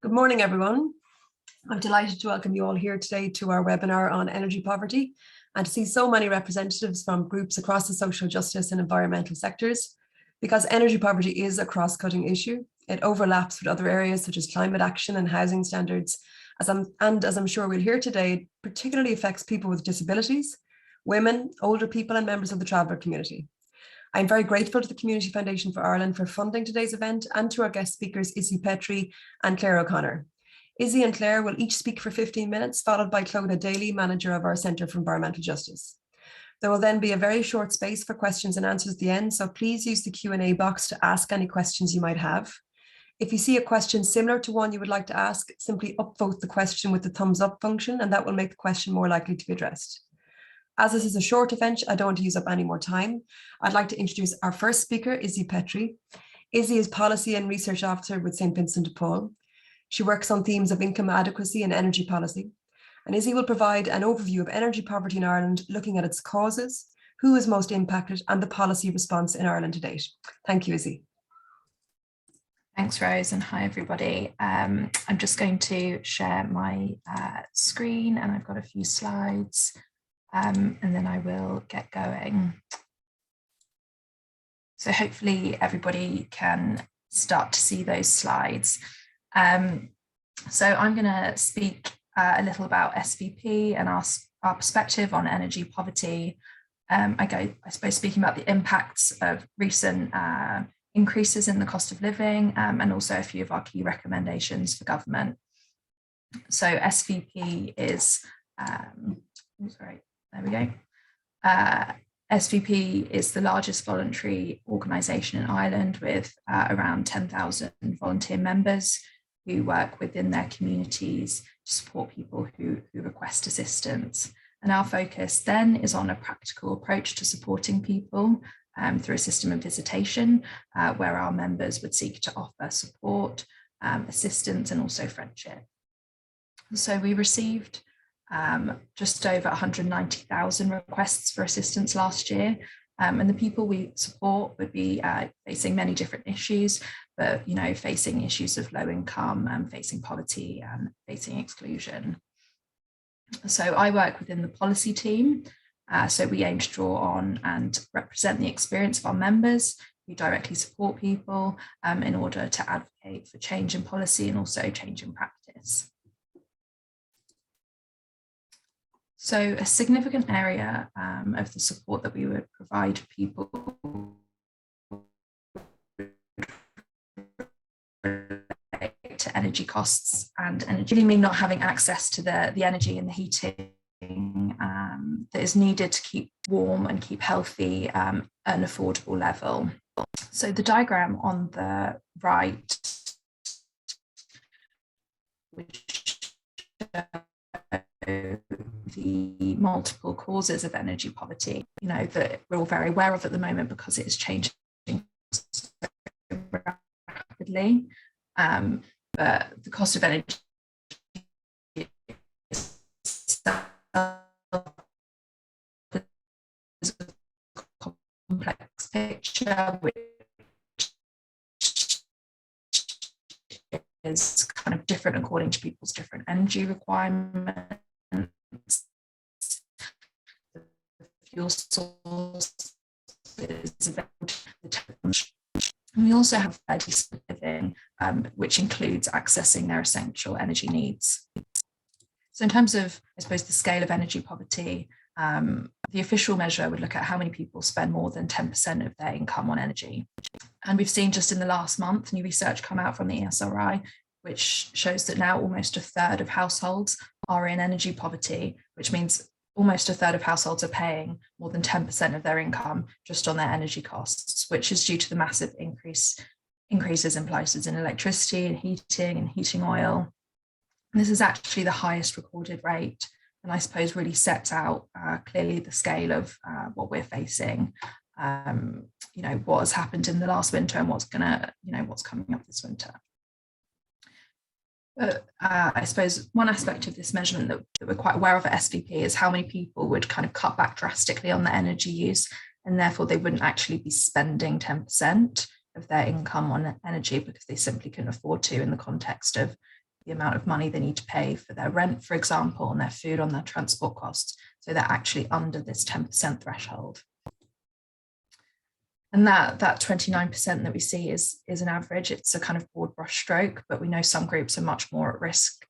Good morning, everyone. I'm delighted to welcome you all here today to our webinar on energy poverty and to see so many representatives from groups across the social justice and environmental sectors, because energy poverty is a cross-cutting issue. It overlaps with other areas such as climate action and housing standards. As I'm sure we'll hear today, it particularly affects people with disabilities, women, older people and members of the traveller community. I'm very grateful to the Community Foundation for Ireland for funding today's event and to our guest speakers, Izzy Petrie and Claire O'Connor. Izzy and Claire will each speak for 15 minutes, followed by Clodagh Daly, manager of our Centre for Environmental Justice. There will then be a very short space for questions and answers at the end, so please use the Q&A box to ask any questions you might have. If you see a question similar to one you would like to ask, simply upvote the question with the thumbs up function, and that will make the question more likely to be addressed. As this is a short event, I don't want to use up any more time. I'd like to introduce our first speaker, Izzy Petrie. Izzy is Policy and Research Officer with St. Vincent de Paul. She works on themes of income adequacy and energy policy. And Izzy will provide an overview of energy poverty in Ireland, looking at its causes, who is most impacted, and the policy response in Ireland to date. Thank you, Izzy. Thanks, Rose, and hi, everybody. I'm just going to share my screen, and I've got a few slides. And then I will get going. So hopefully everybody can start to see those slides. So I'm going to speak a little about SVP and our perspective on energy poverty. I suppose, speaking about the impacts of recent increases in the cost of living, and also a few of our key recommendations for government. So SVP is, there we go. SVP is the largest voluntary organisation in Ireland with around 10,000 volunteer members who work within their communities to support people who request assistance. And our focus then is on a practical approach to supporting people through a system of visitation, where our members would seek to offer support, assistance, and also friendship. So we received just over 190,000 requests for assistance last year. And the people we support would be facing many different issues, but facing issues of low income and facing poverty and facing exclusion. So I work within the policy team. So we aim to draw on and represent the experience of our members who directly support people in order to advocate for change in policy and also change in practice. So a significant area of the support that we would provide people to energy costs and energy, really mean not having access to the energy and the heating that is needed to keep warm and keep healthy at an affordable level. So the diagram on the right, which the multiple causes of energy poverty, that we're all very aware of at the moment because it is changing so rapidly. But the cost of energy is a complex picture, which is kind of different according to people's different energy requirements. The fuel source is available. We also have decent living, which includes accessing their essential energy needs. So in terms of, I suppose, the scale of energy poverty, the official measure would look at how many people spend more than 10% of their income on energy. And we've seen just in the last month, new research come out from the ESRI, which shows that now almost a third of households are in energy poverty, which means almost a third of households are paying more than 10% of their income just on their energy costs, which is due to the massive increases in prices in electricity and heating oil. And this is actually the highest recorded rate, and I suppose really sets out clearly the scale of what we're facing. What has happened in the last winter and what's coming up this winter. But I suppose one aspect of this measurement that we're quite aware of at SVP is how many people would kind of cut back drastically on their energy use, and therefore they wouldn't actually be spending 10% of their income on energy because they simply couldn't afford to in the context of the amount of money they need to pay for their rent, for example, and their food, on their transport costs. So they're actually under this 10% threshold. And that 29% that we see is an average. It's a kind of broad brush stroke, but we know some groups are much more at risk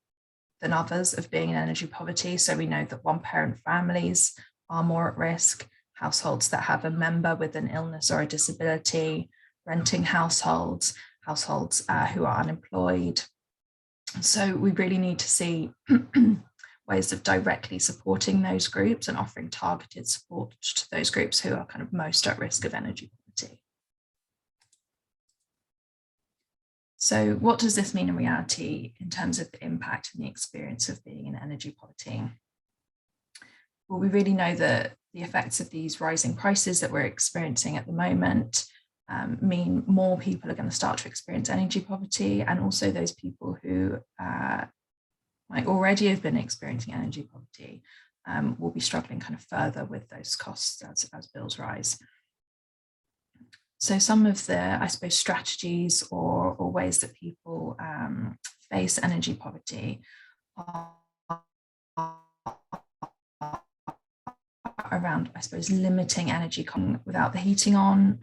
than others of being in energy poverty. So we know that one-parent families are more at risk, households that have a member with an illness or a disability, renting households, who are unemployed. So we really need to see ways of directly supporting those groups and offering targeted support to those groups who are kind of most at risk of energy poverty. So what does this mean in reality in terms of the impact and the experience of being in energy poverty? Well, we really know that the effects of these rising prices that we're experiencing at the moment mean more people are going to start to experience energy poverty, and also those people who might already have been experiencing energy poverty will be struggling kind of further with those costs as bills rise. So some of the, I suppose, strategies or ways that people face energy poverty are around, I suppose, limiting energy without the heating on,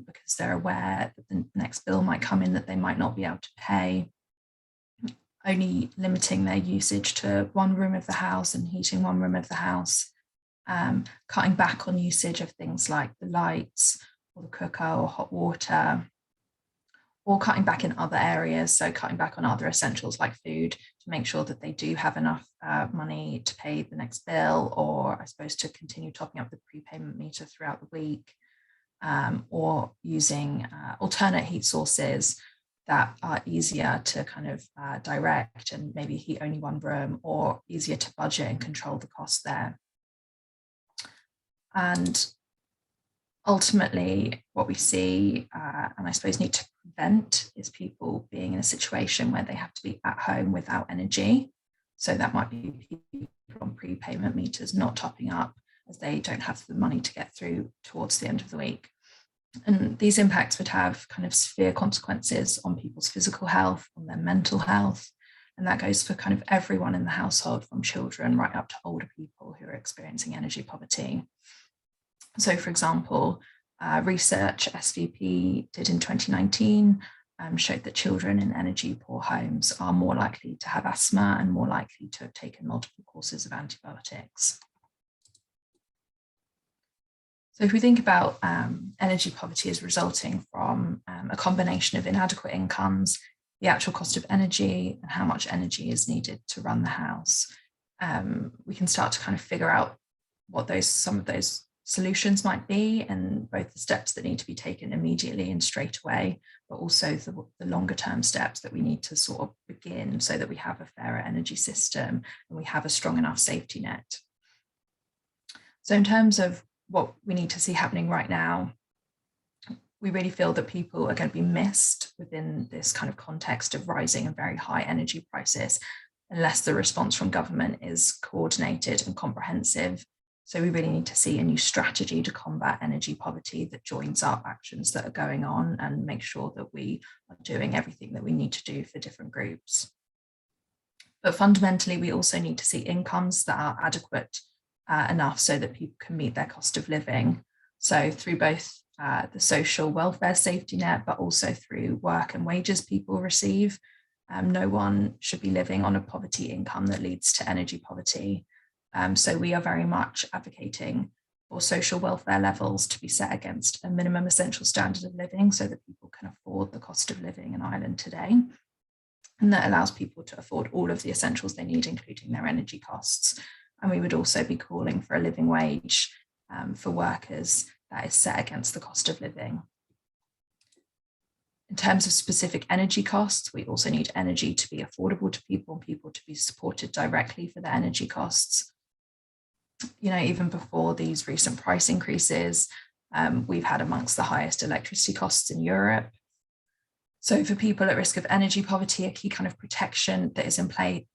because they're aware that the next bill might come in that they might not be able to pay. Only limiting their usage to one room of the house and heating one room of the house. Cutting back on usage of things like the lights or the cooker or hot water, or cutting back in other areas. So cutting back on other essentials like food to make sure that they do have enough money to pay the next bill, or I suppose to continue topping up the prepayment meter throughout the week, or using alternate heat sources that are easier to kind of direct and maybe heat only one room, or easier to budget and control the cost there. And ultimately, what we see, and I suppose need to prevent, is people being in a situation where they have to be at home without energy. So that might be people on prepayment meters not topping up as they don't have the money to get through towards the end of the week. And these impacts would have kind of severe consequences on people's physical health, on their mental health. And that goes for kind of everyone in the household, from children right up to older people who are experiencing energy poverty. So, for example, research SVP did in 2019 showed that children in energy poor homes are more likely to have asthma and more likely to have taken multiple courses of antibiotics. So if we think about energy poverty as resulting from a combination of inadequate incomes, the actual cost of energy, and how much energy is needed to run the house, we can start to kind of figure out what some of those solutions might be, and both the steps that need to be taken immediately and straight away, but also the longer term steps that we need to sort of begin so that we have a fairer energy system and we have a strong enough safety net. So in terms of what we need to see happening right now, we really feel that people are going to be missed within this kind of context of rising and very high energy prices, unless the response from government is coordinated and comprehensive. So we really need to see a new strategy to combat energy poverty that joins up actions that are going on and make sure that we are doing everything that we need to do for different groups. But fundamentally, we also need to see incomes that are adequate enough so that people can meet their cost of living. So through both the social welfare safety net, but also through work and wages people receive. No one should be living on a poverty income that leads to energy poverty. So we are very much advocating for social welfare levels to be set against a minimum essential standard of living so that people can afford the cost of living in Ireland today. And that allows people to afford all of the essentials they need, including their energy costs. And we would also be calling for a living wage for workers that is set against the cost of living. In terms of specific energy costs, we also need energy to be affordable to people and people to be supported directly for their energy costs. You know, even before these recent price increases, we've had amongst the highest electricity costs in Europe. So for people at risk of energy poverty, a key kind of protection that is in place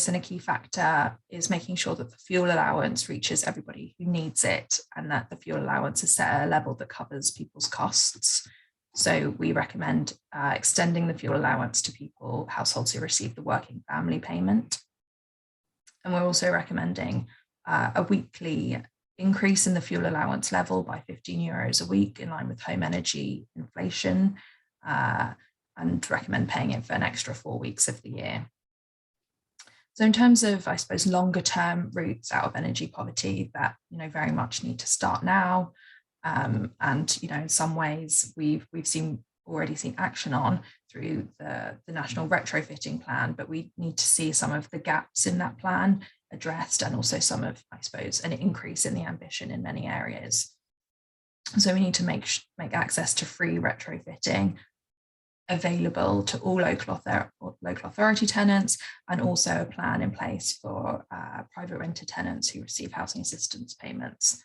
and a key factor is making sure that the fuel allowance reaches everybody who needs it, and that the fuel allowance is set at a level that covers people's costs. So we recommend extending the fuel allowance to households who receive the working family payment. And we're also recommending a weekly increase in the fuel allowance level by €15 a week in line with home energy inflation, and recommend paying it for an extra 4 weeks of the year. So in terms of, I suppose, longer term routes out of energy poverty that, very much need to start now. And, in some ways we've already seen action on through the National Retrofitting Plan, but we need to see some of the gaps in that plan addressed, and also some of, I suppose, an increase in the ambition in many areas. So we need to make access to free retrofitting available to all local authority tenants, and also a plan in place for private renter tenants who receive housing assistance payments.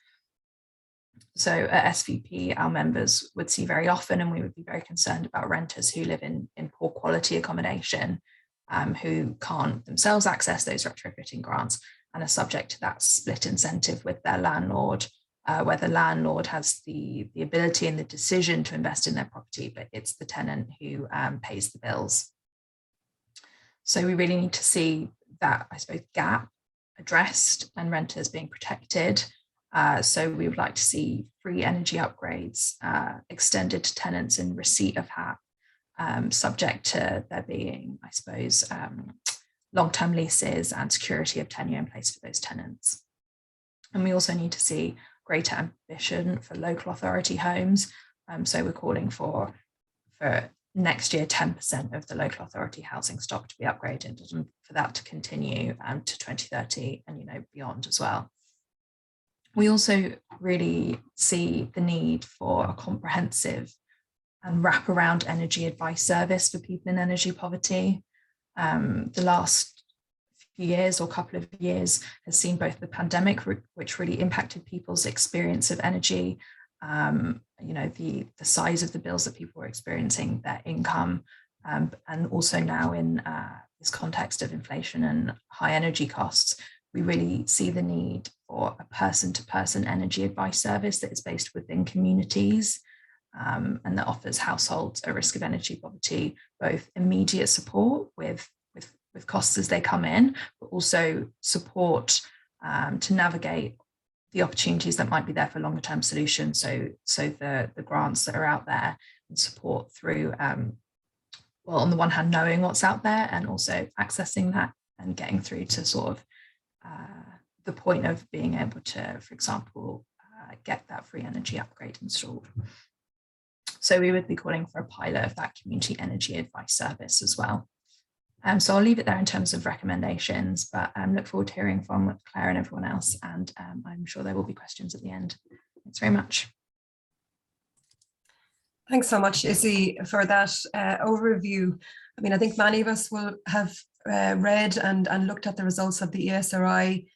So at SVP, our members would see very often, and we would be very concerned about renters who live in poor quality accommodation, who can't themselves access those retrofitting grants and are subject to that split incentive with their landlord, where the landlord has the ability and the decision to invest in their property, but it's the tenant who pays the bills. So we really need to see that, I suppose, gap addressed and renters being protected. So we would like to see free energy upgrades extended to tenants in receipt of HAP, subject to there being, I suppose, long-term leases and security of tenure in place for those tenants. And we also need to see greater ambition for local authority homes. So we're calling for next year 10% of the local authority housing stock to be upgraded, and for that to continue to 2030 and beyond as well. We also really see the need for a comprehensive and wraparound energy advice service for people in energy poverty. The last few years or couple of years has seen both the pandemic, which really impacted people's experience of energy, the size of the bills that people were experiencing, their income, and also now in this context of inflation and high energy costs, we really see the need for a person-to-person energy advice service that is based within communities, and that offers households at risk of energy poverty both immediate support with costs as they come in, but also support to navigate the opportunities that might be there for longer term solutions. So the grants that are out there, and support through, well, on the one hand, knowing what's out there, and also accessing that and getting through to sort of the point of being able to, for example, get that free energy upgrade installed. So we would be calling for a pilot of that community energy advice service as well. So I'll leave it there in terms of recommendations, but look forward to hearing from Claire and everyone else, and I'm sure there will be questions at the end. Thanks very much. Thanks so much, Izzy, for that overview. I mean, I think many of us will have read and looked at the results of the ESRI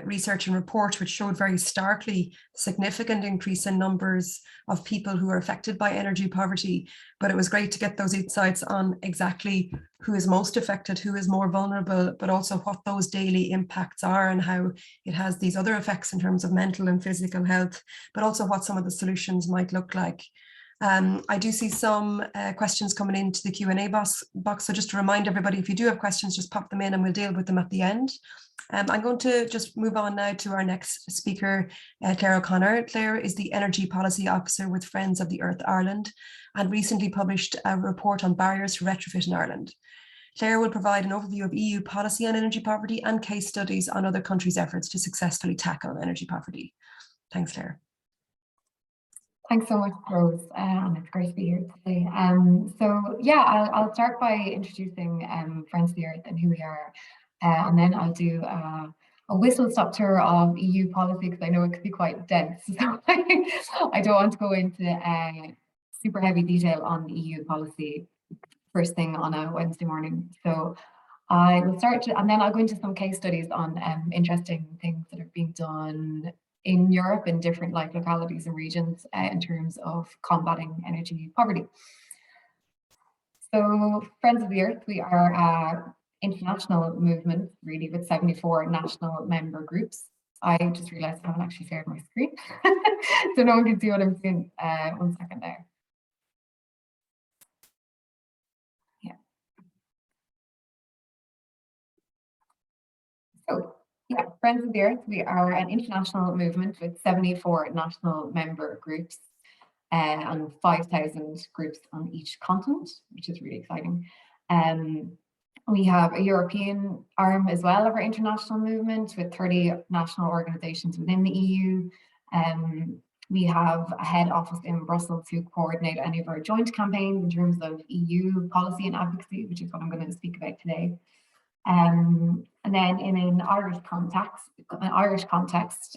research and report, which showed very starkly significant increase in numbers of people who are affected by energy poverty. But it was great to get those insights on exactly who is most affected, who is more vulnerable, but also what those daily impacts are and how it has these other effects in terms of mental and physical health, but also what some of the solutions might look like. I do see some questions coming into the Q&A box. So just to remind everybody, if you do have questions, just pop them in and we'll deal with them at the end. I'm going to just move on now to our next speaker, Claire O'Connor. Claire is the Energy Policy Officer with Friends of the Earth Ireland, and recently published a report on barriers to retrofit in Ireland. Claire will provide an overview of EU policy on energy poverty and case studies on other countries' efforts to successfully tackle energy poverty. Thanks, Claire. Thanks so much, Rose, and it's great to be here today. So yeah, I'll start by introducing Friends of the Earth and who we are, and then I'll do a whistle-stop tour of EU policy, because I know it could be quite dense, so I don't want to go into super heavy detail on the EU policy first thing on a Wednesday morning. So I will start, and then I'll go into some case studies on interesting things that are being done in Europe in different localities and regions in terms of combating energy poverty. So Friends of the Earth, we are an international movement really with 74 national member groups. I just realized I haven't actually shared my screen, so no one can see what I'm doing. 1 second there. Yeah, Friends of the Earth, we are an international movement with 74 national member groups and 5,000 groups on each continent, which is really exciting. We have a European arm as well of our international movement with 30 national organisations within the EU. We have a head office in Brussels who coordinate any of our joint campaigns in terms of EU policy and advocacy, which is what I'm going to speak about today. And then in an Irish context,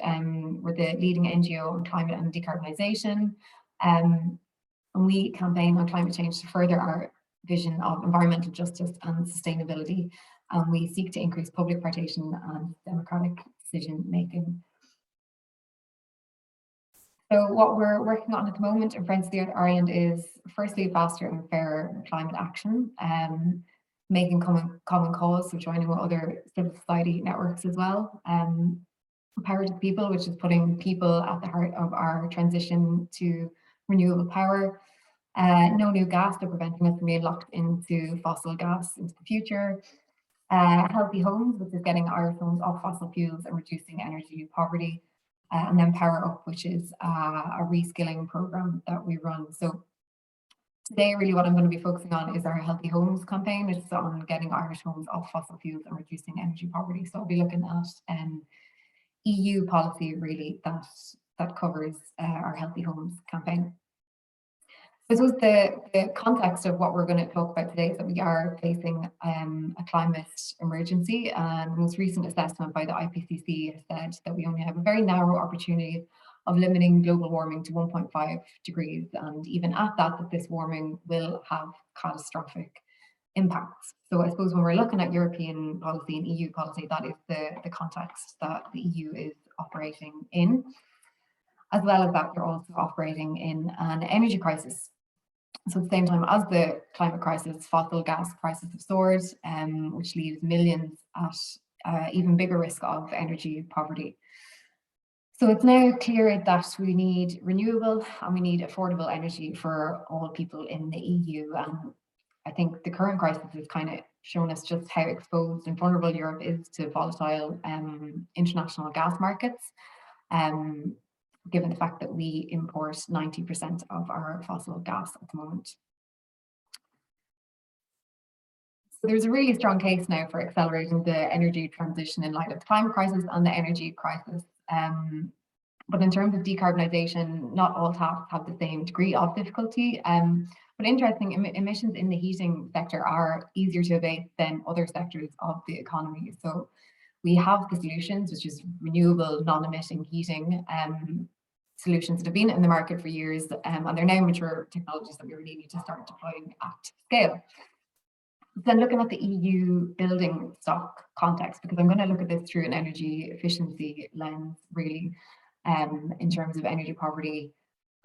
we're the leading NGO on climate and decarbonisation. And we campaign on climate change to further our vision of environmental justice and sustainability. And we seek to increase public participation and democratic decision making. So what we're working on at the moment in Friends of the Earth Ireland is firstly faster and fairer climate action, making common cause, so joining with other civil society networks as well. Power to People, which is putting people at the heart of our transition to renewable power. No new gas, so preventing us from being locked into fossil gas into the future. Healthy Homes, which is getting Irish homes off fossil fuels and reducing energy poverty. And then Power Up, which is a reskilling program that we run. So today, really what I'm going to be focusing on is our Healthy Homes campaign, which is on getting Irish homes off fossil fuels and reducing energy poverty. So I'll be looking at EU policy really that covers our Healthy Homes campaign. This was the context of what we're going to talk about today, is that we are facing a climate emergency, and the most recent assessment by the IPCC has said that we only have a very narrow opportunity of limiting global warming to 1.5 degrees, and even at that this warming will have catastrophic impacts. So I suppose when we're looking at European policy and EU policy, that is the context that the EU is operating in. As well as that, they're also operating in an energy crisis. So at the same time as the climate crisis, fossil gas prices have soared, which leaves millions at even bigger risk of energy poverty. So it's now clear that we need renewable and we need affordable energy for all people in the EU. And I think the current crisis has kind of shown us just how exposed and vulnerable Europe is to volatile international gas markets. Given the fact that we import 90% of our fossil gas at the moment. So there's a really strong case now for accelerating the energy transition in light of the climate crisis and the energy crisis. But in terms of decarbonisation, not all tasks have the same degree of difficulty. But interesting, emissions in the heating sector are easier to abate than other sectors of the economy. So we have the solutions, which is renewable, non-emitting heating solutions that have been in the market for years, and they're now mature technologies that we really need to start deploying at scale. Then looking at the EU building stock context, because I'm going to look at this through an energy efficiency lens, really, in terms of energy poverty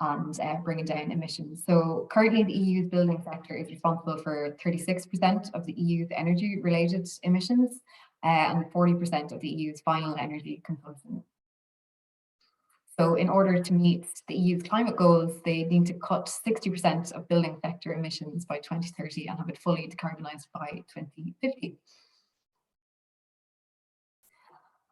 and bringing down emissions. So currently the EU's building sector is responsible for 36% of the EU's energy-related emissions, and 40% of the EU's final energy consumption. So in order to meet the EU's climate goals, they need to cut 60% of building sector emissions by 2030 and have it fully decarbonised by 2050.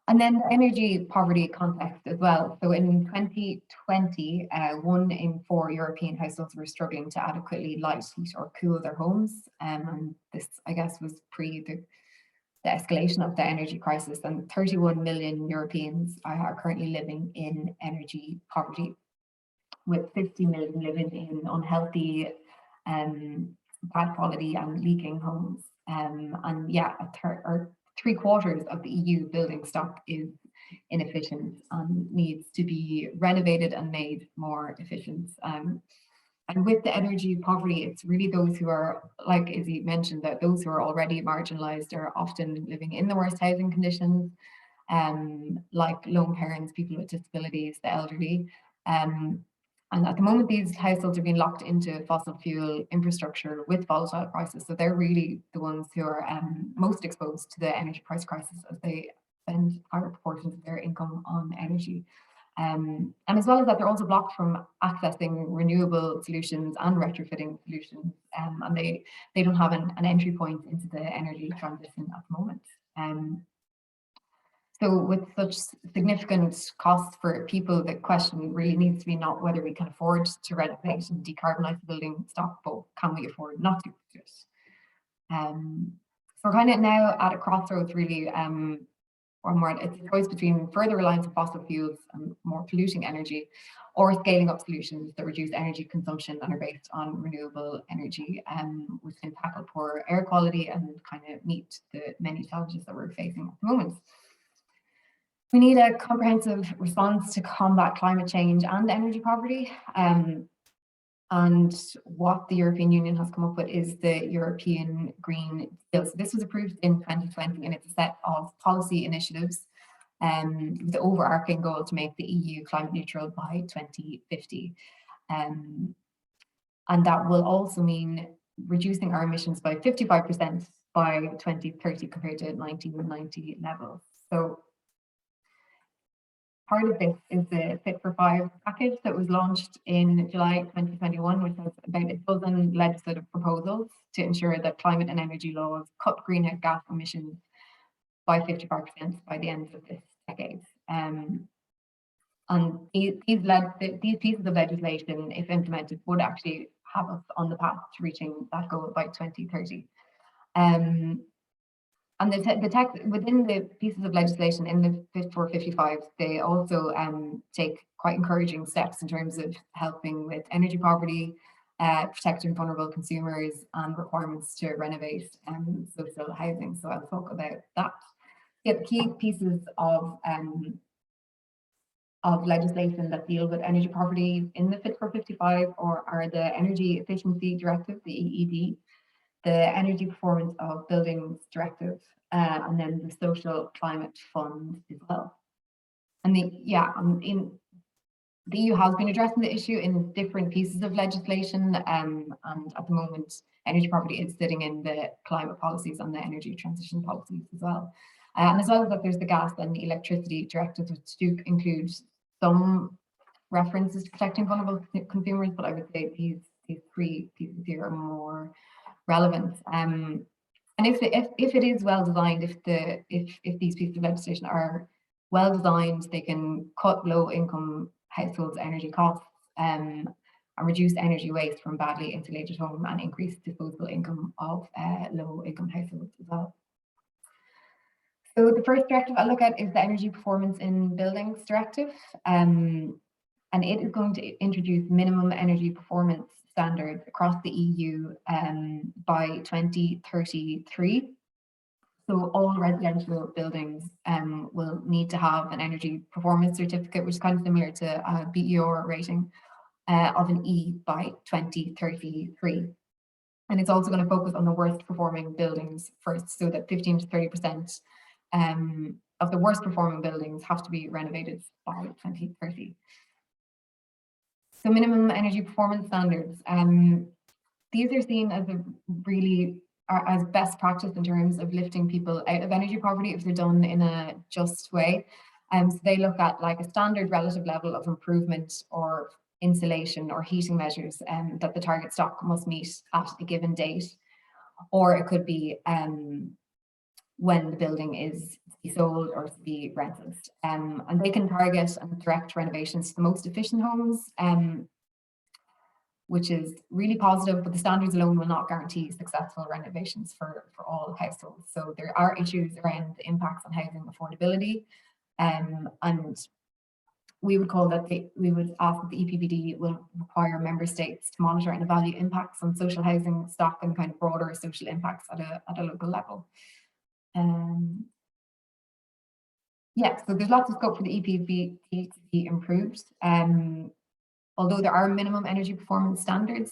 And then the energy poverty context as well. So in 2020, 1 in 4 European households were struggling to adequately light, heat or cool their homes. And this, I guess, was pre the escalation of the energy crisis, and 31 million Europeans are currently living in energy poverty, with 50 million living in unhealthy, bad quality and leaking homes. And yeah, 3/4 of the EU building stock is inefficient and needs to be renovated and made more efficient. And with the energy poverty, it's really those who are, like Izzy mentioned, that those who are already marginalised are often living in the worst housing conditions, like lone parents, people with disabilities, the elderly. And at the moment, these households are being locked into fossil fuel infrastructure with volatile prices. So they're really the ones who are most exposed to the energy price crisis, as they spend higher proportions of their income on energy. And as well as that, they're also blocked from accessing renewable solutions and retrofitting solutions, and they don't have an entry point into the energy transition at the moment. So with such significant costs for people, the question really needs to be not whether we can afford to renovate and decarbonise the building stock, but can we afford not to do it? So we're kind of now at a crossroads really, or more, it's a choice between further reliance on fossil fuels and more polluting energy, or scaling up solutions that reduce energy consumption and are based on renewable energy, which can tackle poor air quality and kind of meet the many challenges that we're facing at the moment. We need a comprehensive response to combat climate change and energy poverty. And what the European Union has come up with is the European Green Deal. So this was approved in 2020, and it's a set of policy initiatives with the overarching goal to make the EU climate neutral by 2050. And that will also mean reducing our emissions by 55% by 2030 compared to 1990 levels. So part of this is the Fit for 5 package that was launched in July 2021, which has about a dozen legislative proposals to ensure that climate and energy laws cut greenhouse gas emissions by 55% by the end of this decade. And these pieces of legislation, if implemented, would actually have us on the path to reaching that goal by 2030. And the text within the pieces of legislation in the Fit for 55, they also take quite encouraging steps in terms of helping with energy poverty, protecting vulnerable consumers, and requirements to renovate social housing. So I'll talk about that. Yeah, the key pieces of legislation that deal with energy poverty in the Fit for 55 are the Energy Efficiency Directive, the EED, the Energy Performance of Buildings Directive, and then the Social Climate Fund as well. And the EU has been addressing the issue in different pieces of legislation, and at the moment, energy poverty is sitting in the climate policies and the energy transition policies as well. And as well as that, there's the Gas and Electricity Directives, which do include some references to protecting vulnerable consumers, but I would say these three pieces here are more relevant. And if it is well designed, if these pieces of legislation are well designed, they can cut low income households' energy costs and reduce energy waste from badly insulated homes and increase disposable income of low income households as well. So the first directive I'll look at is the Energy Performance in Buildings Directive. And it is going to introduce minimum energy performance standards across the EU by 2033. So all residential buildings will need to have an energy performance certificate, which is kind of similar to a BER rating of an E by 2033. And it's also going to focus on the worst performing buildings first, so that 15 to 30% of the worst performing buildings have to be renovated by 2030. So minimum energy performance standards, these are seen as as best practice in terms of lifting people out of energy poverty if they're done in a just way. So they look at like a standard relative level of improvement or insulation or heating measures that the target stock must meet at a given date, or it could be when the building is to be sold or to be rented. And they can target and direct renovations to the most efficient homes, which is really positive, but the standards alone will not guarantee successful renovations for all households. So there are issues around the impacts on housing affordability, and we would ask that the EPBD will require member states to monitor and evaluate impacts on social housing stock and kind of broader social impacts at a local level. So there's lots of scope for the EPBD to be improved. Although there are minimum energy performance standards,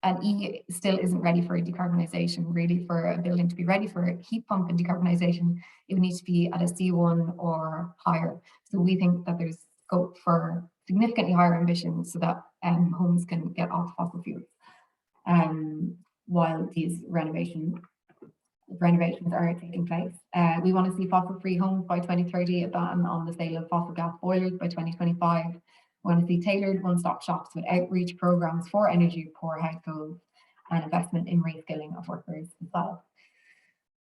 and E still isn't ready for decarbonisation. Really, for a building to be ready for a heat pump and decarbonisation, it would need to be at a C1 or higher. So we think that there's scope for significantly higher ambitions so that homes can get off fossil fuels while these renovations are taking place. We want to see fossil-free homes by 2030, a ban on the sale of fossil gas boilers by 2025. We want to see tailored one-stop shops with outreach programs for energy poor households and investment in reskilling of workers as well.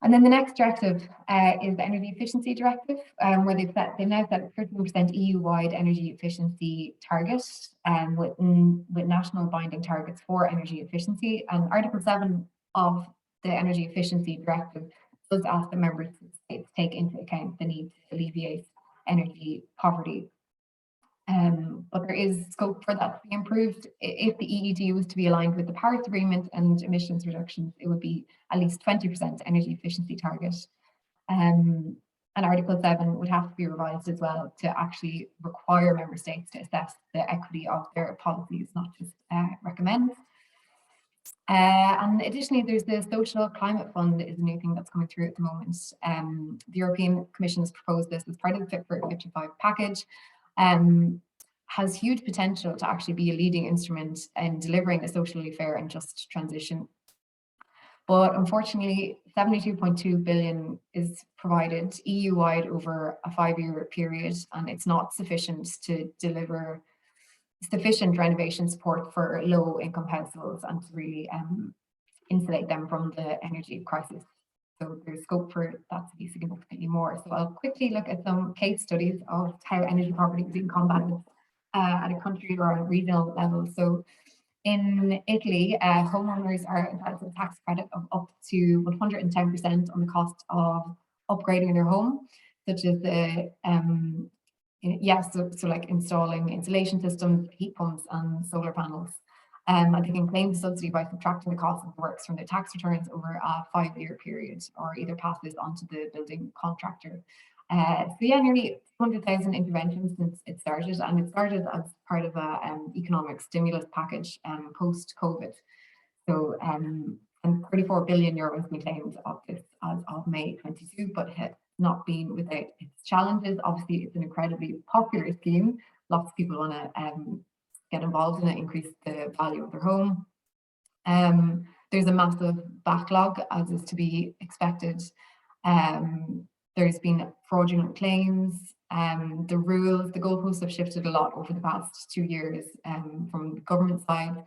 And then the next directive is the Energy Efficiency Directive, where they've now set a 13% EU-wide energy efficiency target with national binding targets for energy efficiency. And Article 7 of the Energy Efficiency Directive does ask the member states to take into account the need to alleviate energy poverty. But there is scope for that to be improved. If the EED was to be aligned with the Paris Agreement and emissions reductions, it would be at least 20% energy efficiency target. And Article 7 would have to be revised as well to actually require member states to assess the equity of their policies, not just recommend. And additionally, there's the Social Climate Fund is a new thing that's coming through at the moment. The European Commission has proposed this as part of the Fit for 55 package. Has huge potential to actually be a leading instrument in delivering a socially fair and just transition. But unfortunately, 72.2 billion is provided EU-wide over a 5-year period, and it's not sufficient to deliver sufficient renovation support for low-income households and to really insulate them from the energy crisis. So there's scope for that to be significantly more. So I'll quickly look at some case studies of how energy poverty is being combated at a country or a regional level. So in Italy, homeowners are entitled to a tax credit of up to 110% on the cost of upgrading their home, such as the so like installing insulation systems, heat pumps, and solar panels. And they can claim the subsidy by subtracting the cost of the works from their tax returns over a 5-year period, or either pass this on to the building contractor. So yeah, nearly 200,000 interventions since it started, and it started as part of a economic stimulus package post-COVID. So and 34 billion euros has been claimed of this as of May 22, but it had not been without its challenges. Obviously, it's an incredibly popular scheme. Lots of people want to get involved in it, increase the value of their home. There's a massive backlog, as is to be expected. There's been fraudulent claims. The goalposts have shifted a lot over the past 2 years from the government side.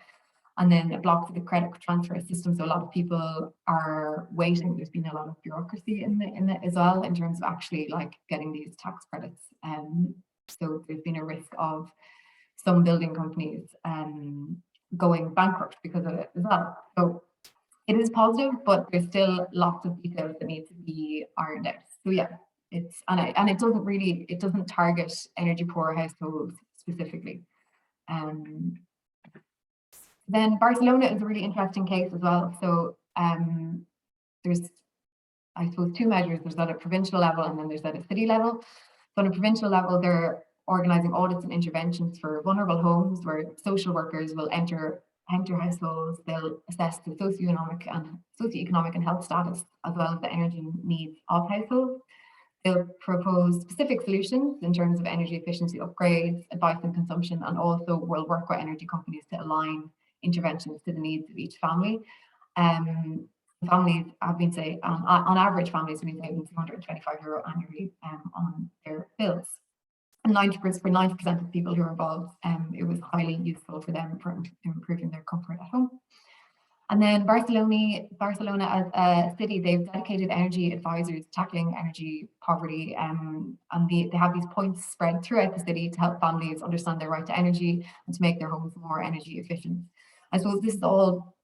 And then it blocks the credit transfer system. So a lot of people are waiting. There's been a lot of bureaucracy in it as well, in terms of actually like getting these tax credits. So there's been a risk of some building companies going bankrupt because of it as well. So it is positive, but there's still lots of details that need to be ironed out. So yeah, it doesn't target energy poor households specifically. Then Barcelona is a really interesting case as well. So there's, I suppose, 2 measures. There's at a provincial level and then there's at a city level. So on a provincial level, they're organising audits and interventions for vulnerable homes, where social workers will enter households. They'll assess the socioeconomic and health status, as well as the energy needs of households. They'll propose specific solutions in terms of energy efficiency upgrades, advice on consumption, and also will work with energy companies to align interventions to the needs of each family. Families have been saying, on average, families have been saving €225 annually on their bills. And 90% of people who are involved, it was highly useful for them for improving their comfort at home. And then Barcelona as a city, they've dedicated energy advisors tackling energy poverty, and they have these points spread throughout the city to help families understand their right to energy and to make their homes more energy efficient. I suppose this is all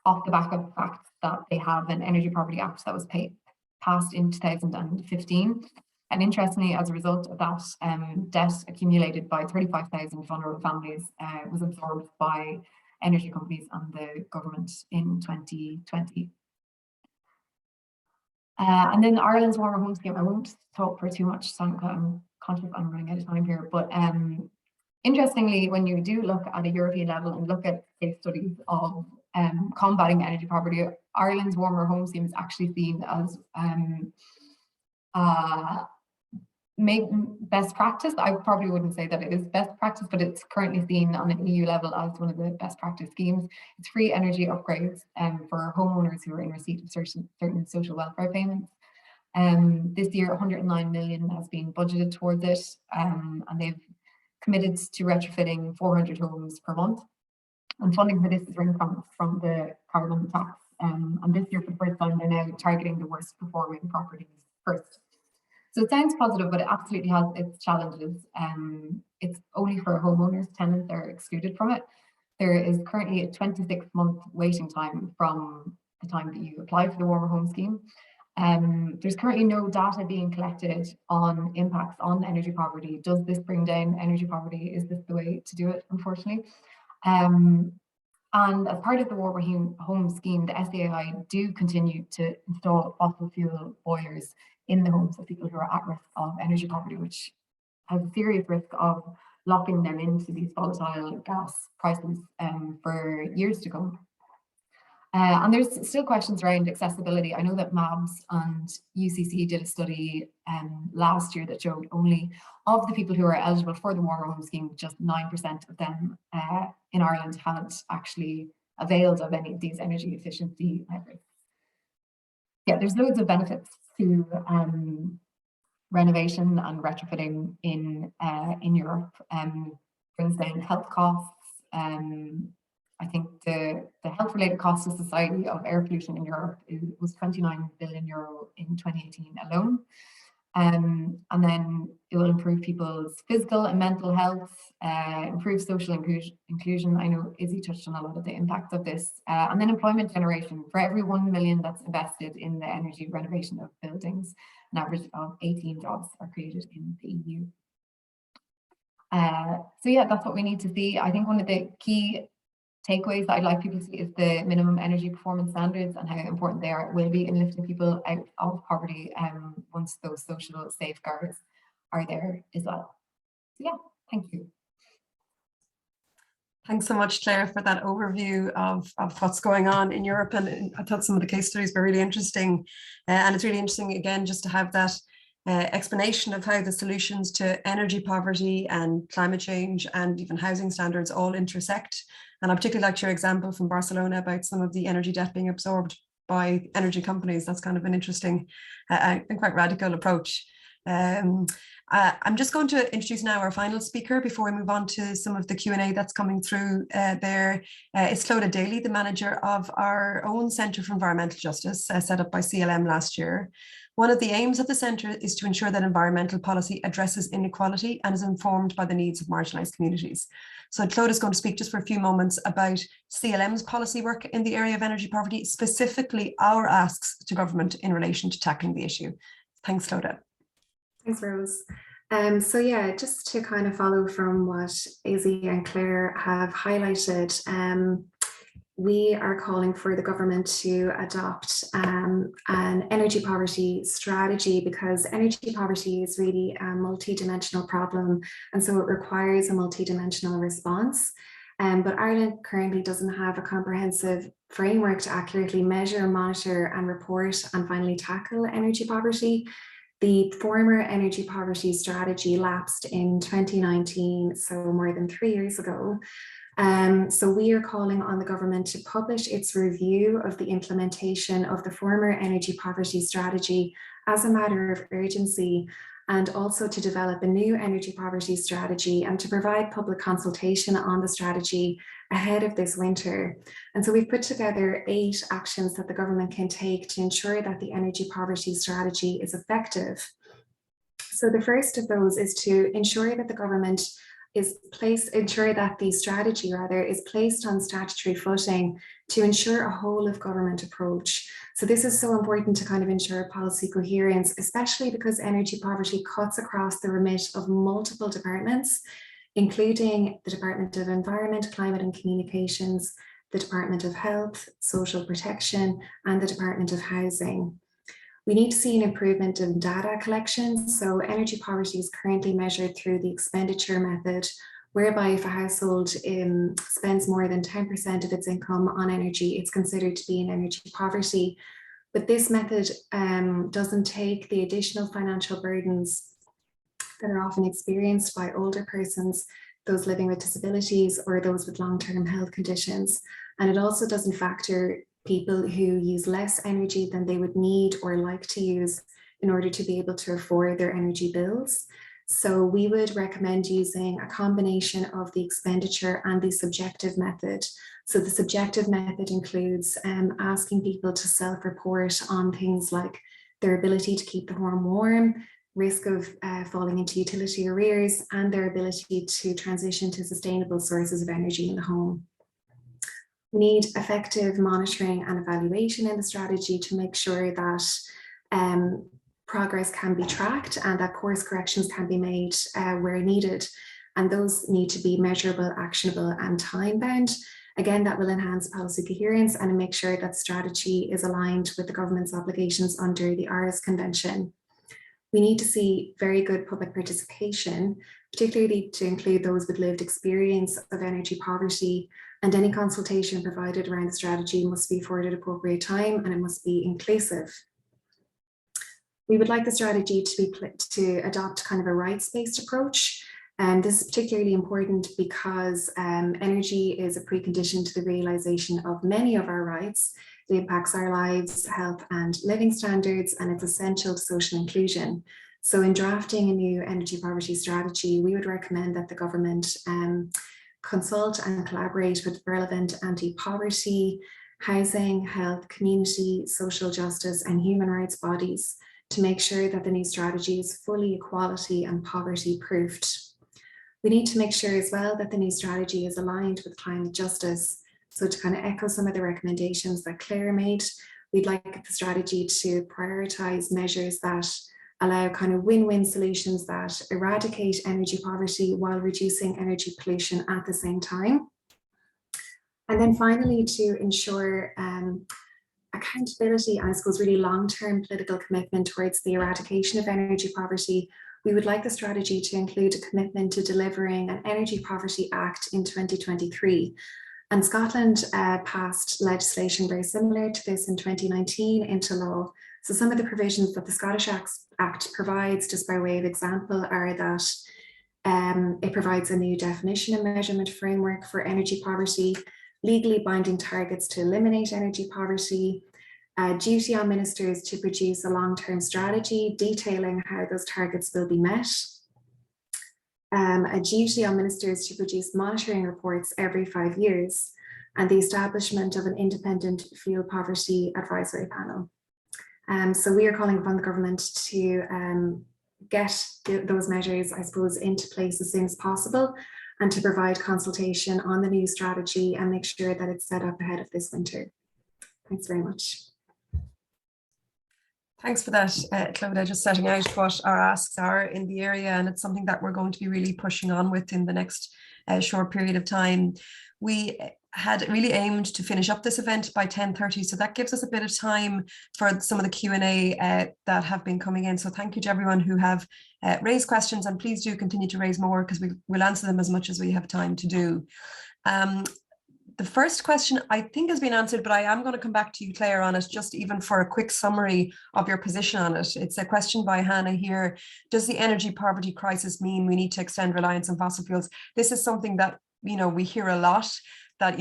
off the back of the fact that they have an Energy Poverty Act that was passed in 2015. And interestingly, as a result of that, debt accumulated by 35,000 vulnerable families was absorbed by energy companies and the government in 2020. And then Ireland's Warmer Home Scheme, I won't talk for too much, so I'm conscious I'm running out of time here, but interestingly, when you do look at a European level and look at case studies of combating energy poverty, Ireland's Warmer Home Scheme is actually seen as best practice. I probably wouldn't say that it is best practice, but it's currently seen on an EU level as one of the best practice schemes. It's free energy upgrades for homeowners who are in receipt of certain social welfare payments. This year, 109 million has been budgeted towards it, and they've committed to retrofitting 400 homes per month. And funding for this is from the carbon tax And this year, for the first time, they're now targeting the worst performing properties first. So it sounds positive, but it absolutely has its challenges. It's only for homeowners, tenants are excluded from it. There is currently a 26-month waiting time from the time that you apply for the Warmer Home Scheme. There's currently no data being collected on impacts on energy poverty. Does this bring down energy poverty? Is this the way to do it, unfortunately? And as part of the Warmer Home Scheme, the SEAI do continue to install fossil fuel boilers in the homes of people who are at risk of energy poverty, which has a serious risk of locking them into these volatile gas prices for years to come. And there's still questions around accessibility. I know that MABS and UCC did a study last year that showed only of the people who are eligible for the Warmer Home Scheme, just 9% of them in Ireland had actually availed of any of these energy efficiency measures. Yeah, there's loads of benefits to renovation and retrofitting in Europe. Brings down health costs. I think the health-related cost to society of air pollution in Europe was 29 billion euro in 2018 alone. And then it will improve people's physical and mental health, improve social inclusion. I know Izzy touched on a lot of the impacts of this. And then employment generation. For every 1 million that's invested in the energy renovation of buildings, an average of 18 jobs are created in the EU. So yeah, that's what we need to see. I think one of the key takeaways that I'd like people to see is the minimum energy performance standards and how important they will be in lifting people out of poverty once those social safeguards are there as well. So yeah, thank you. Thanks so much, Claire, for that overview of what's going on in Europe. And I thought some of the case studies were really interesting. And it's really interesting, again, just to have that explanation of how the solutions to energy poverty and climate change and even housing standards all intersect. And I particularly liked your example from Barcelona about some of the energy debt being absorbed by energy companies. That's kind of an interesting and quite radical approach. I'm just going to introduce now our final speaker before we move on to some of the Q&A that's coming through there. It's Clodagh Daly, the manager of our own Centre for Environmental Justice, set up by CLM last year. One of the aims of the centre is to ensure that environmental policy addresses inequality and is informed by the needs of marginalised communities. So Clodagh is going to speak just for a few moments about CLM's policy work in the area of energy poverty, specifically our asks to government in relation to tackling the issue. Thanks, Clodagh. Thanks, Rose. So yeah, just to kind of follow from what Izzy and Claire have highlighted, we are calling for the government to adopt an energy poverty strategy, because energy poverty is really a multidimensional problem, and so it requires a multidimensional response. But Ireland currently doesn't have a comprehensive framework to accurately measure, monitor and report and finally tackle energy poverty. The former energy poverty strategy lapsed in 2019, so more than 3 years ago. So we are calling on the government to publish its review of the implementation of the former energy poverty strategy as a matter of urgency, and also to develop a new energy poverty strategy and to provide public consultation on the strategy ahead of this winter. And so we've put together 8 actions that the government can take to ensure that the energy poverty strategy is effective. So the first of those is to ensure that the government ensure that the strategy is placed on statutory footing to ensure a whole of government approach. So this is so important to kind of ensure policy coherence, especially because energy poverty cuts across the remit of multiple departments, including the Department of Environment, Climate and Communications, the Department of Health, Social Protection, and the Department of Housing. We need to see an improvement in data collection. So energy poverty is currently measured through the expenditure method, whereby if a household spends more than 10% of its income on energy, it's considered to be in energy poverty. But this method doesn't take the additional financial burdens that are often experienced by older persons, those living with disabilities, or those with long-term health conditions. And it also doesn't factor people who use less energy than they would need or like to use in order to be able to afford their energy bills. So we would recommend using a combination of the expenditure and the subjective method. So the subjective method includes asking people to self-report on things like their ability to keep the home warm, risk of falling into utility arrears, and their ability to transition to sustainable sources of energy in the home. We need effective monitoring and evaluation in the strategy to make sure that progress can be tracked and that course corrections can be made where needed. And those need to be measurable, actionable, and time-bound. Again, that will enhance policy coherence and make sure that strategy is aligned with the government's obligations under the Aarhus Convention. We need to see very good public participation, particularly to include those with lived experience of energy poverty, and any consultation provided around the strategy must be afforded appropriate time and it must be inclusive. We would like the strategy to adopt kind of a rights-based approach. And this is particularly important because energy is a precondition to the realization of many of our rights. It impacts our lives, health, and living standards, and it's essential to social inclusion. So in drafting a new energy poverty strategy, we would recommend that the government consult and collaborate with relevant anti-poverty, housing, health, community, social justice, and human rights bodies to make sure that the new strategy is fully equality and poverty proofed. We need to make sure as well that the new strategy is aligned with climate justice. So to kind of echo some of the recommendations that Claire made, we'd like the strategy to prioritize measures that allow kind of win-win solutions that eradicate energy poverty while reducing energy pollution at the same time. And then finally, to ensure accountability and I suppose really long-term political commitment towards the eradication of energy poverty, we would like the strategy to include a commitment to delivering an Energy Poverty Act in 2023. And Scotland passed legislation very similar to this in 2019 into law. So some of the provisions that the Scottish Act provides, just by way of example, are that it provides a new definition and measurement framework for energy poverty, legally binding targets to eliminate energy poverty, a duty on ministers to produce a long-term strategy detailing how those targets will be met, a duty on ministers to produce monitoring reports every 5 years, and the establishment of an independent fuel poverty advisory panel. So we are calling upon the government to get those measures, I suppose, into place as soon as possible and to provide consultation on the new strategy and make sure that it's set up ahead of this winter. Thanks very much. Thanks for that, Clodagh, just setting out what our asks are in the area, and it's something that we're going to be really pushing on with in the next short period of time. We had really aimed to finish up this event by 10:30, so that gives us a bit of time for some of the Q&A that have been coming in. So thank you to everyone who have raised questions, and please do continue to raise more because we'll answer them as much as we have time to do. The first question I think has been answered, but I am going to come back to you, Claire, on it, just even for a quick summary of your position on it. It's a question by Hannah here. Does the energy poverty crisis mean we need to extend reliance on fossil fuels? This is something that, we hear a lot, that,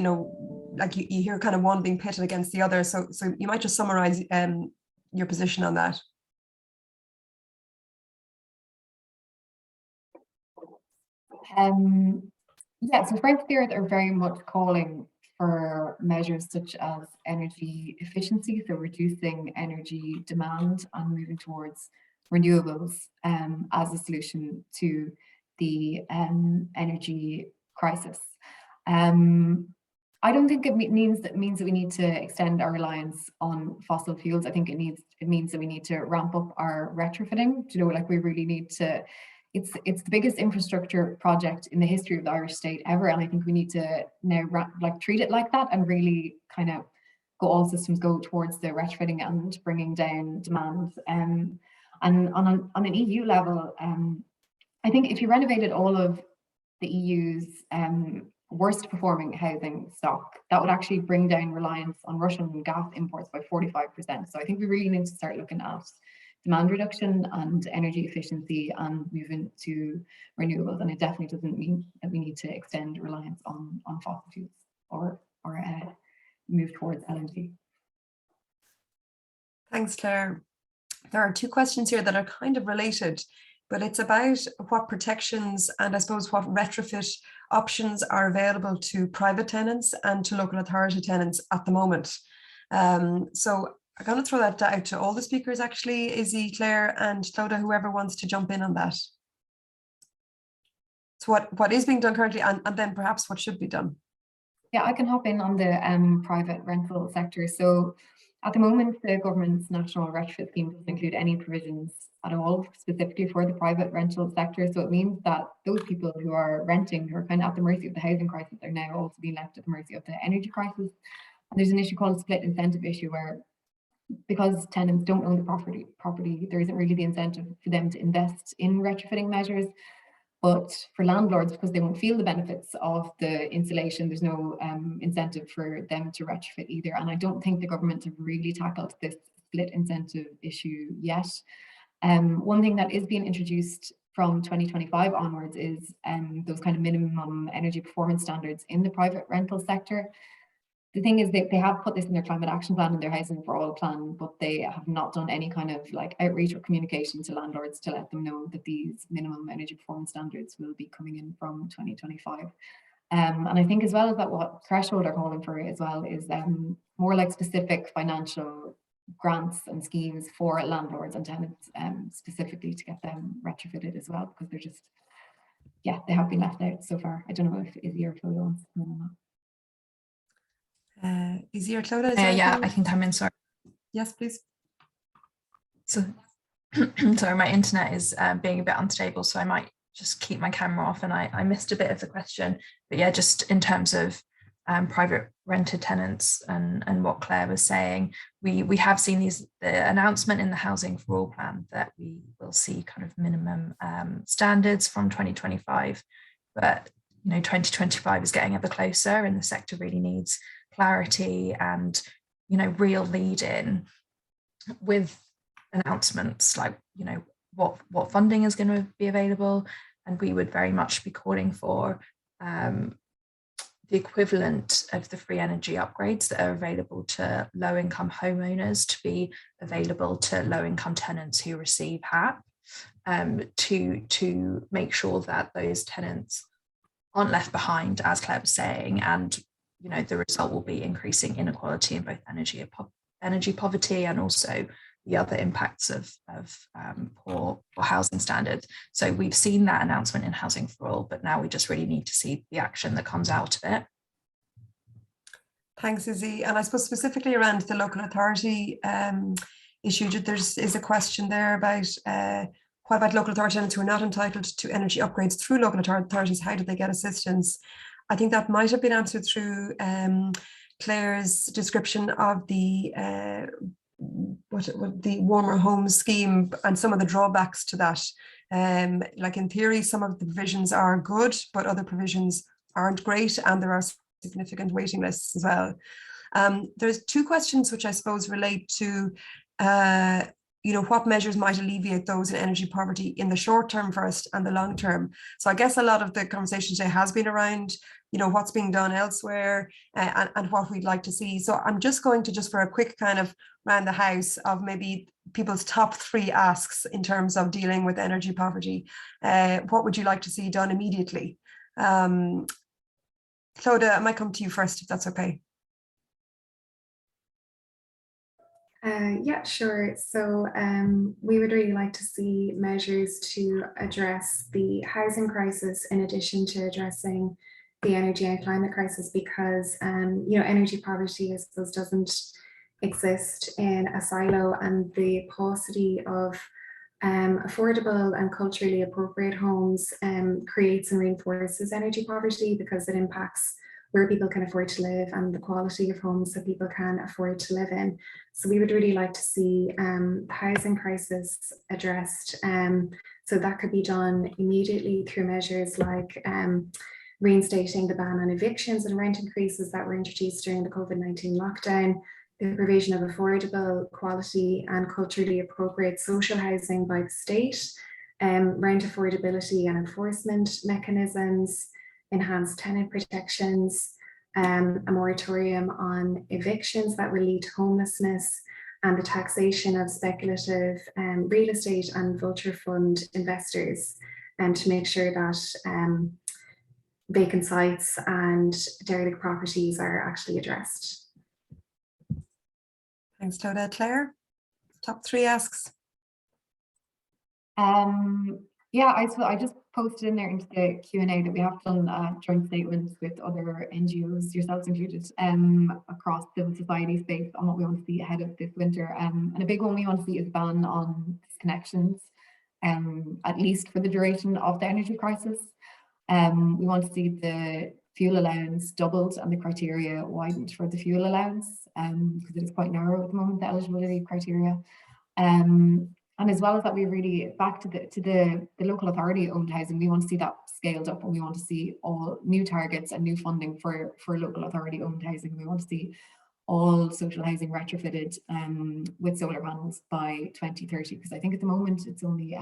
like you hear kind of one being pitted against the other. So you might just summarize your position on that. Yeah, so Friends of the Earth are very much calling for measures such as energy efficiency, so reducing energy demand and moving towards renewables as a solution to the energy crisis. I don't think it means that we need to extend our reliance on fossil fuels. I think it means that we need to ramp up our retrofitting. Like we really need to. It's the biggest infrastructure project in the history of the Irish state ever, and I think we need to now treat it like that and really kind of all systems go towards the retrofitting and bringing down demand. And on an EU level, I think if you renovated all of the EU's worst performing housing stock, that would actually bring down reliance on Russian gas imports by 45%. So I think we really need to start looking at demand reduction and energy efficiency and moving to renewables. And it definitely doesn't mean that we need to extend reliance on fossil fuels or move towards LNG. Thanks, Claire. There are two questions here that are kind of related but it's about what protections and I suppose what retrofit options are available to private tenants and to local authority tenants at the moment. So I'm going to throw that out to all the speakers, actually, Izzy, Claire, and Clodagh, whoever wants to jump in on that. So what is being done currently, and then perhaps what should be done? Yeah, I can hop in on the private rental sector. So at the moment, the government's national retrofit scheme doesn't include any provisions at all specifically for the private rental sector. So it means that those people who are renting, who are kind of at the mercy of the housing crisis, are now also being left at the mercy of the energy crisis. And there's an issue called a split incentive issue where, because tenants don't own the property, there isn't really the incentive for them to invest in retrofitting measures. But for landlords, because they won't feel the benefits of the insulation, there's no incentive for them to retrofit either. And I don't think the government have really tackled this split incentive issue yet. One thing that is being introduced from 2025 onwards is those kind of minimum energy performance standards in the private rental sector. The thing is they have put this in their climate action plan and their housing for all plan, but they have not done any kind of like outreach or communication to landlords to let them know that these minimum energy performance standards will be coming in from 2025. And I think as well as that, what Threshold are calling for as well is more like specific financial grants and schemes for landlords and tenants specifically to get them retrofitted as well, because they're just, yeah, they have been left out so far. I don't know if Izzy or Clodagh wants to comment on that. Izzy or Clodagh? Yeah, I can come in, sorry. Yes, please. So, sorry, my internet is being a bit unstable, so I might just keep my camera off, and I missed a bit of the question. But yeah, just in terms of private rented tenants and what Claire was saying, we have seen the announcement in the Housing for All plan that we will see kind of minimum standards from 2025, but 2025 is getting ever closer, and the sector really needs clarity and real lead in with announcements like what funding is going to be available, and we would very much be calling for the equivalent of the free energy upgrades that are available to low-income homeowners to be available to low-income tenants who receive HAP, to make sure that those tenants aren't left behind, as Claire was saying, and the result will be increasing inequality in both energy poverty and also the other impacts of poor housing standards. So we've seen that announcement in Housing for All, but now we just really need to see the action that comes out of it. Thanks, Izzy. And I suppose specifically around the local authority issue, is a question there about what about local authority tenants who are not entitled to energy upgrades through local authorities? How do they get assistance? I think that might have been answered through Claire's description of the warmer homes scheme and some of the drawbacks to that. Like in theory, some of the provisions are good, but other provisions aren't great, and there are significant waiting lists as well. There's two questions which I suppose relate to what measures might alleviate those in energy poverty in the short term first and the long term. So I guess a lot of the conversation today has been around, what's being done elsewhere and what we'd like to see. So I'm just going to, just for a quick kind of round the house of maybe people's top 3 asks in terms of dealing with energy poverty. What would you like to see done immediately? Clodagh, I might come to you first, if that's okay. Yeah, sure. So we would really like to see measures to address the housing crisis in addition to addressing the energy and climate crisis, because energy poverty, I suppose, doesn't exist in a silo, and the paucity of affordable and culturally appropriate homes creates and reinforces energy poverty, because it impacts where people can afford to live and the quality of homes that people can afford to live in. So we would really like to see the housing crisis addressed. So that could be done immediately through measures like reinstating the ban on evictions and rent increases that were introduced during the COVID-19 lockdown, the provision of affordable, quality and culturally appropriate social housing by the state, rent affordability and enforcement mechanisms, enhanced tenant protections, a moratorium on evictions that will lead to homelessness, and the taxation of speculative real estate and vulture fund investors, and to make sure that vacant sites and derelict properties are actually addressed. Thanks, Clodagh. Claire, top three asks. Yeah, I just posted in there into the Q&A that we have done joint statements with other NGOs, yourselves included, across civil society space on what we want to see ahead of this winter. And a big one we want to see is a ban on disconnections, at least for the duration of the energy crisis. We want to see the fuel allowance doubled and the criteria widened for the fuel allowance, because it is quite narrow at the moment, the eligibility criteria. And as well as that, we really, back to the local authority owned housing, we want to see that scaled up, and we want to see all new targets and new funding for local authority owned housing. We want to see all social housing retrofitted with solar panels by 2030, because I think at the moment it's only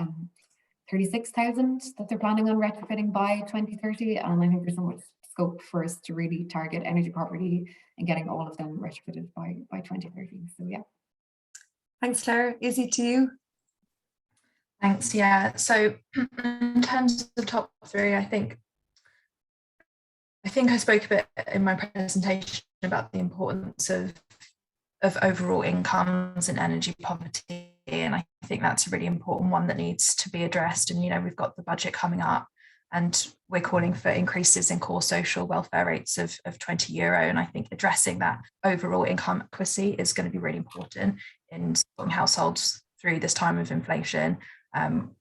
36,000 that they're planning on retrofitting by 2030. And I think there's so much scope for us to really target energy poverty and getting all of them retrofitted by 2030. So yeah. Thanks, Claire. Izzy, to you. Thanks. Yeah. So in terms of the top three, I think I spoke a bit in my presentation about the importance of overall incomes and energy poverty, and I think that's a really important one that needs to be addressed. And we've got the budget coming up, and we're calling for increases in core social welfare rates of €20, and I think addressing that overall income equity is going to be really important in supporting households through this time of inflation,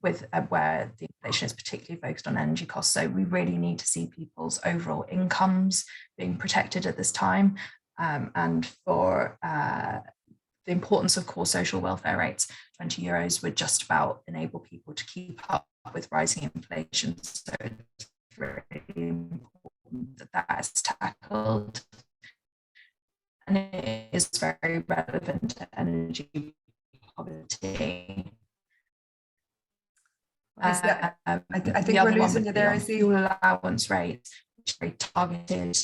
with where the inflation is particularly focused on energy costs. So we really need to see people's overall incomes being protected at this time, and for the importance of core social welfare rates. €20 would just about enable people to keep up with rising inflation. So it's really important that that is tackled. And it is very relevant to energy poverty. I think we're losing you there, I see. Fuel allowance rates, which are very targeted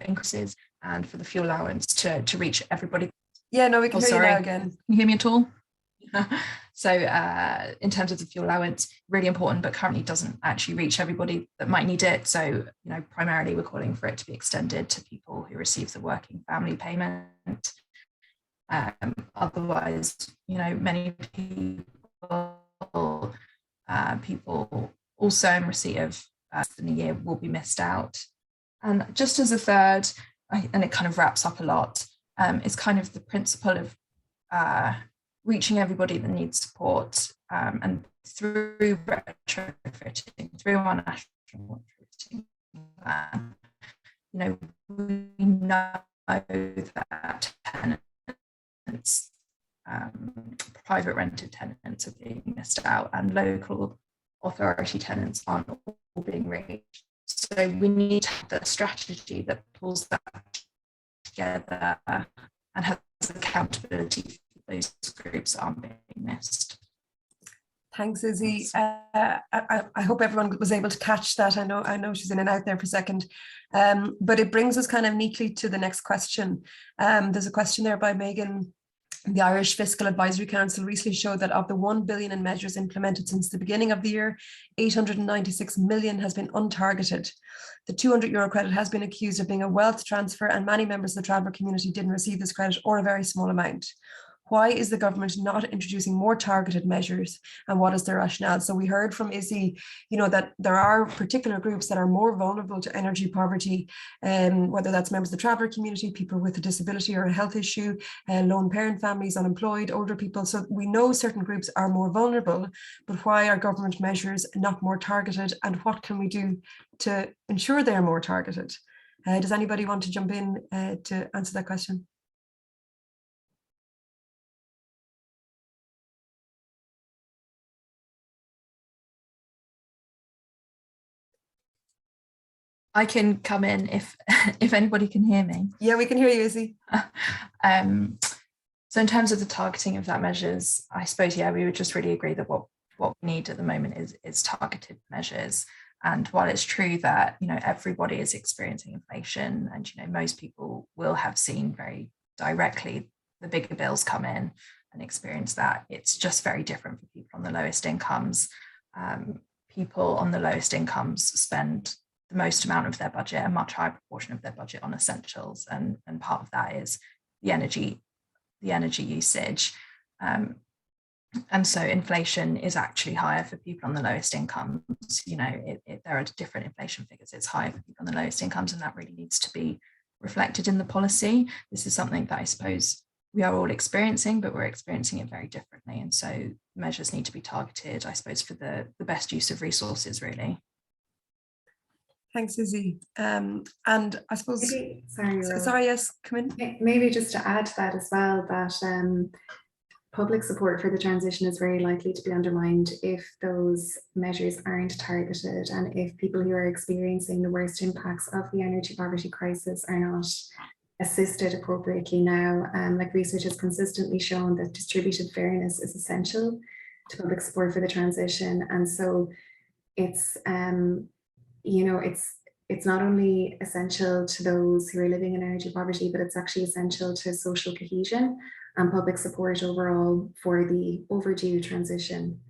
increases, and for the fuel allowance to reach everybody. Yeah, no, we can hear you now again. Can you hear me at all? So in terms of the fuel allowance, really important, but currently doesn't actually reach everybody that might need it. So, primarily we're calling for it to be extended to people who receive the working family payment. Otherwise, many people also in receipt of in a year will be missed out. And just as a third, and it kind of wraps up a lot, is kind of the principle of reaching everybody that needs support, and through retrofitting, through our national retrofitting plan. We know that tenants, private rented tenants, are being missed out, and local authority tenants aren't all being reached. So we need to have that strategy that pulls that together and has accountability for those groups that aren't being missed. Thanks, Izzy. I hope everyone was able to catch that. I know she's in and out there for a second, but it brings us kind of neatly to the next question. There's a question there by Megan. The Irish Fiscal Advisory Council recently showed that of the 1 billion in measures implemented since the beginning of the year, 896 million has been untargeted. The €200 credit has been accused of being a wealth transfer, and many members of the traveller community didn't receive this credit, or a very small amount. Why is the government not introducing more targeted measures, and what is their rationale? So we heard from Izzy, that there are particular groups that are more vulnerable to energy poverty, whether that's members of the traveller community, people with a disability or a health issue, lone parent families, unemployed, older people. So we know certain groups are more vulnerable, but why are government measures not more targeted, and what can we do to ensure they are more targeted? Does anybody want to jump in to answer that question? I can come in if anybody can hear me. Yeah, we can hear you, Izzy. So in terms of the targeting of that measures, I suppose, we would just really agree that what we need at the moment is targeted measures. And while it's true that, everybody is experiencing inflation, and, most people will have seen very directly the bigger bills come in and experience that. It's just very different for people on the lowest incomes. People on the lowest incomes spend the most amount of their budget, a much higher proportion of their budget, on essentials, and part of that is the energy usage. And so inflation is actually higher for people on the lowest incomes. You know, there are different inflation figures. It's higher for people on the lowest incomes, and that really needs to be reflected in the policy. This is something that I suppose we are all experiencing, but we're experiencing it very differently. And so measures need to be targeted, I suppose, for the best use of resources, really. Thanks, Izzy. And I suppose, sorry, yes, come in. Maybe just to add to that as well, that public support for the transition is very likely to be undermined if those measures aren't targeted, and if people who are experiencing the worst impacts of the energy poverty crisis are not assisted appropriately now. Like, research has consistently shown that distributed fairness is essential to public support for the transition. And so it's, you know, it's not only essential to those who are living in energy poverty, but it's actually essential to social cohesion and public support overall for the overdue transition.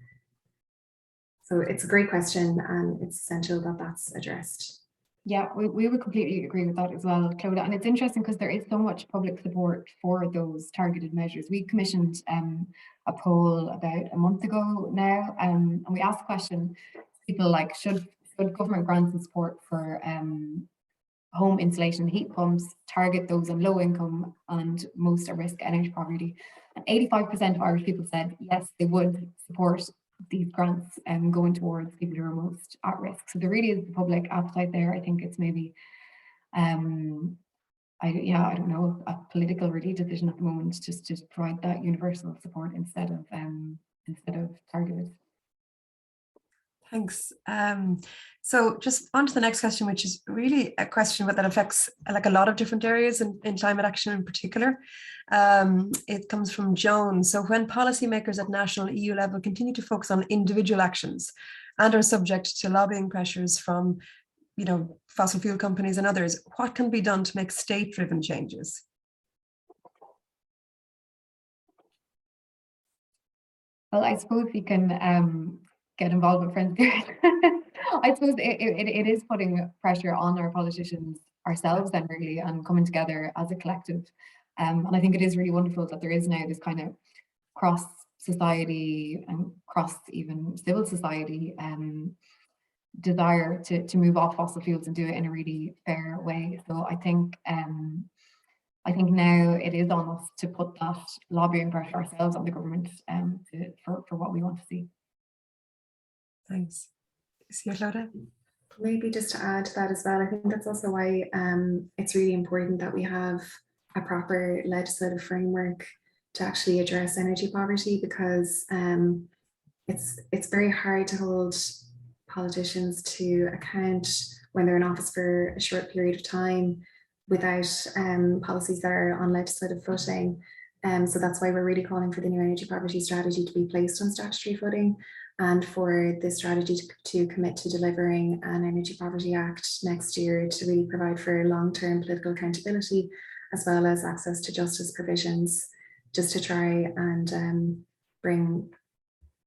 So it's a great question, and it's essential that that's addressed. Yeah, we would completely agree with that as well, Clodagh. And it's interesting because there is so much public support for those targeted measures. We commissioned a poll about a month ago now, and we asked the question, people like, should government grants and support for home insulation and heat pumps target those on low income and most at risk energy poverty? And 85% of Irish people said yes, they would support these grants going towards people who are most at risk. So there really is the public appetite there. I think it's maybe I don't know, a political really decision at the moment just to provide that universal support instead of targeted. Thanks. So just on to the next question, which is really a question that affects like a lot of different areas in climate action in particular. It comes from Joan. So when policymakers at national EU level continue to focus on individual actions and are subject to lobbying pressures from, you know, fossil fuel companies and others, what can be done to make state-driven changes? Well, I suppose we can get involved with Friends Spirit. I suppose it is putting pressure on our politicians ourselves then, really, and coming together as a collective. And I think it is really wonderful that there is now this kind of cross society and cross even civil society desire to move off fossil fuels and do it in a really fair way. So I think now it is on us to put that lobbying pressure ourselves on the government for what we want to see. Thanks. Clodagh? Maybe just to add to that as well, I think that's also why it's really important that we have a proper legislative framework to actually address energy poverty, because it's very hard to hold politicians to account when they're in office for a short period of time without policies that are on legislative footing. So that's why we're really calling for the new energy poverty strategy to be placed on statutory footing, and for the strategy to commit to delivering an Energy Poverty Act next year to really provide for long-term political accountability, as well as access to justice provisions, just to try and bring,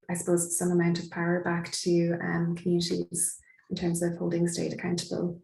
I suppose, some amount of power back to communities in terms of holding the state accountable.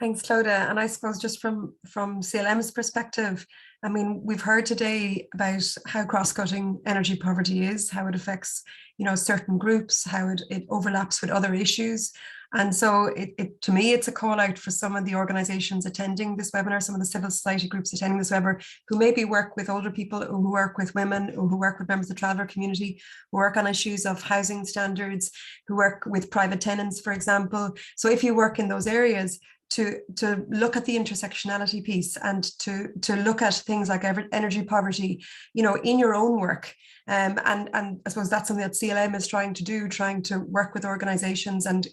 Thanks, Clodagh. And I suppose just from CLM's perspective, I mean, we've heard today about how cross-cutting energy poverty is, how it affects, you know, certain groups, how it overlaps with other issues. And so to me, it's a call out for some of the organizations attending this webinar, some of the civil society groups attending this webinar, who maybe work with older people, who work with women, who work with members of the traveller community, who work on issues of housing standards, who work with private tenants, for example. So if you work in those areas, to look at the intersectionality piece and to look at things like energy poverty, you know, in your own work. And I suppose that's something that CLM is trying to do, trying to work with organizations and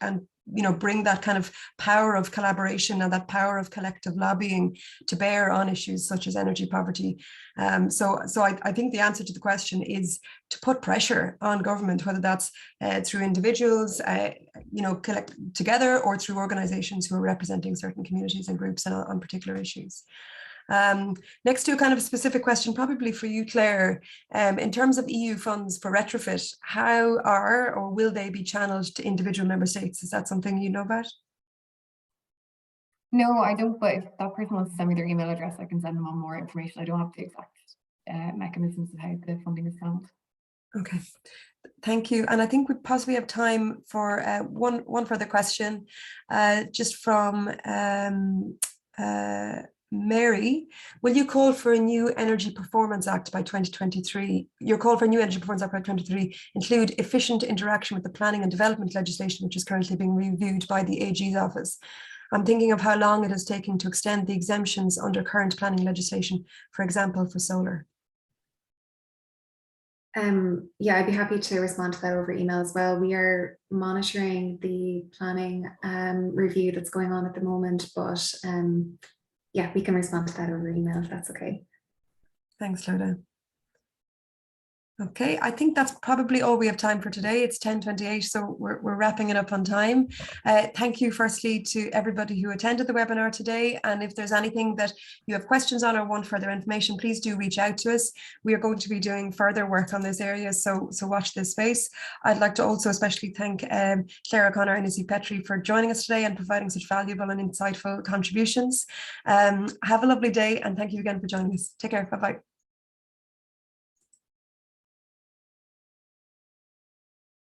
you know, bring that kind of power of collaboration and that power of collective lobbying to bear on issues such as energy poverty. So I think the answer to the question is to put pressure on government, whether that's through individuals, you know, collect together, or through organizations who are representing certain communities and groups on particular issues. Next to a kind of specific question, probably for you, Claire, in terms of EU funds for retrofit, how are or will they be channeled to individual member states? Is that something you know about? No, I don't, but if that person wants to send me their email address, I can send them on more information. I don't have the exact mechanisms of how the funding is channeled. Okay, thank you. And I think we possibly have time for one further question, just from Mary. Will you call for a new Energy Performance Act by 2023? Your call for a new Energy Performance Act by 2023 include efficient interaction with the planning and development legislation, which is currently being reviewed by the AG's office. I'm thinking of how long it is taking to extend the exemptions under current planning legislation, for example, for solar. Yeah, I'd be happy to respond to that over email as well. We are monitoring the planning review that's going on at the moment, but yeah, we can respond to that over email if that's okay. Thanks, Loda. Okay, I think that's probably all we have time for today. It's 10:28, so we're wrapping it up on time. Thank you firstly to everybody who attended the webinar today. And if there's anything that you have questions on or want further information, please do reach out to us. We are going to be doing further work on this area, so watch this space. I'd like to also especially thank Claire O'Connor and Izzy Petrie for joining us today and providing such valuable and insightful contributions. Have a lovely day, and thank you again for joining us. Take care. Bye-bye.